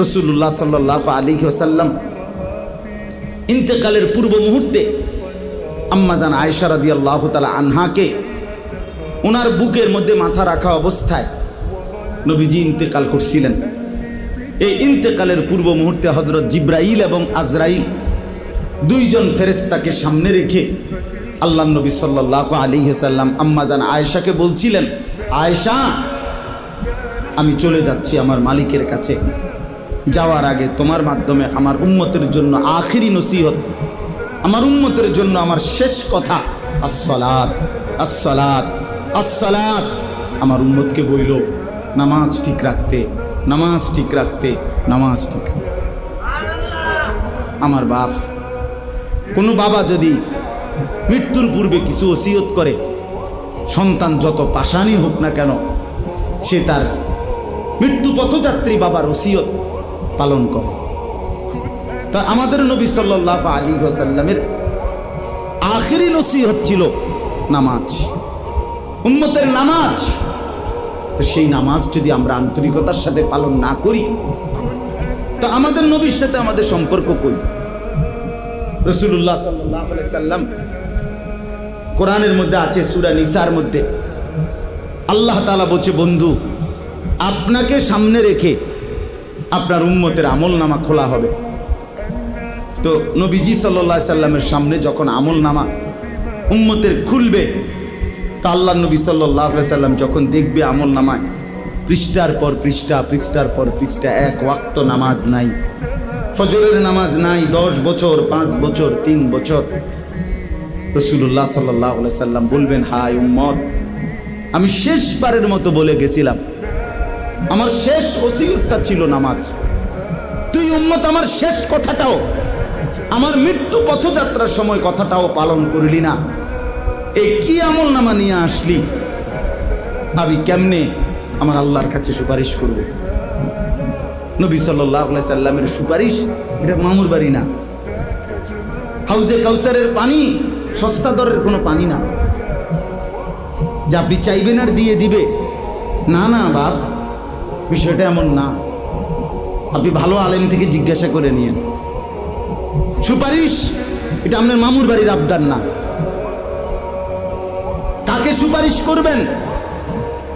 রাসূলুল্লাহ সাল্লাল্লাহু আলাইহি ওয়াসাল্লাম ইন্তেকালের পূর্ব মুহূর্তে আম্মাজান আয়েশা রাদিয়াল্লাহু তাআলা আনহাকে ওনার বুকের মধ্যে মাথা রাখা অবস্থায় নবীজি ইন্তেকাল করছিলেন। এই ইন্তেকালের পূর্ব মুহূর্তে হযরত জিবরাইল এবং আজরাইল দুইজন ফেরেশতাকে সামনে রেখে আল্লাহর নবী সাল্লাল্লাহু আলাইহি ওয়াসাল্লাম আম্মাজান আয়েশাকে বলছিলেন, আয়েশা, আমি চলে যাচ্ছি আমার মালিকের কাছে। যাওয়ার আগে তোমার মাধ্যমে আমার উম্মতের জন্য আখিরি নসিহত, আমার উম্মতের জন্য আমার শেষ কথা, আসসালাত আসসালাত আসসালাত। আমার উম্মতকে বইল নামাজ ঠিক রাখতে, নামাজ ঠিক রাখতে, নামাজ ঠিক রাখতে। আমার বাপ, কোনো বাবা যদি মৃত্যুর পূর্বে কিছু ওসিয়ত করে, সন্তান যত পাষাণই হোক না কেন, সে তার মৃত্যু পথযাত্রী বাবার ওসিয়ত পালন করে। তা আমাদের নবী সাল্লাল্লাহু আলাইহি ওয়াসাল্লামের আখিরি নসিহত ছিল নামাজ, উম্মতের নামাজ। তো সেই নামাজ যদি আমরা আন্তরিকতার সাথে পালন না করি, তো আমাদের নবীর সাথে আমাদের সম্পর্ক কই? রাসূলুল্লাহ সাল্লাল্লাহু আলাইহি ওয়াসাল্লাম কোরআনের মধ্যে আছে, সূরা নিসার মধ্যে আল্লাহ তাআলা বলছে, বন্ধু, আপনাকে সামনে রেখে আপনার উম্মতের আমলনামা খোলা হবে। তো নবীজি সাল্লাল্লাহু আলাইহি সাল্লামের সামনে যখন আমলনামা উম্মতের খুলবে, তা আল্লাহ নবী সাল্লাল্লাহু আলাইহি সাল্লাম যখন দেখবে আমলনামায় পৃষ্ঠার পর পৃষ্ঠা, পৃষ্ঠার পর পৃষ্ঠা, এক ওয়াক্ত নামাজ নাই, ফজরের নামাজ নাই, 10 বছর, 5 বছর, 3 বছর, রাসূলুল্লাহ সাল্লাল্লাহু আলাইহি সাল্লাম বলবেন, হায় উম্মত, আমি শেষবারের মতো বলে গেছিলাম, আমার শেষ ওসিয়তটা ছিল নামাজ। তুই উম্মত আমার শেষ কথাটাও, আমার মৃত্যু পথযাত্রার সময় কথাটাও পালন করলি না। এই কি আমলনামা নিয়ে আসলি? আমি কেমনে আমার আল্লাহর কাছে সুপারিশ করব? নবী সাল্লাল্লাহু আলাইহি সাল্লামের সুপারিশ এটা মামুর বাড়ি না। হাউজে কাউসারের পানি সস্তা দরের কোনো পানি না, যা আপনি চাইবেন আর দিয়ে দিবে। না না বাপ, বিষয়টা এমন না। আপনি ভালো আলেম থেকে জিজ্ঞাসা করে নিয়েন। সুপারিশ এটা আপনার মামুর বাড়ির আবদার না। কাকে সুপারিশ করবেন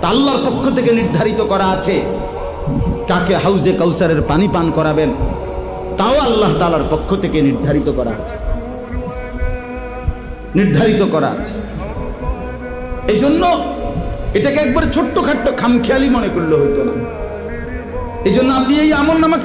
তা আল্লাহর পক্ষ থেকে নির্ধারিত করা আছে। কাকে হাউজে কাউসারের পানি পান করাবেন তাও আল্লাহ তাআলার পক্ষ থেকে নির্ধারিত করা আছে, নির্ধারিত করা আছে। এই জন্য এটাকে একবার ছোট্টখাট্ট খামখেয়ালি মনে করলে হইতো না। এই জন্য আপনি এই আমলনামা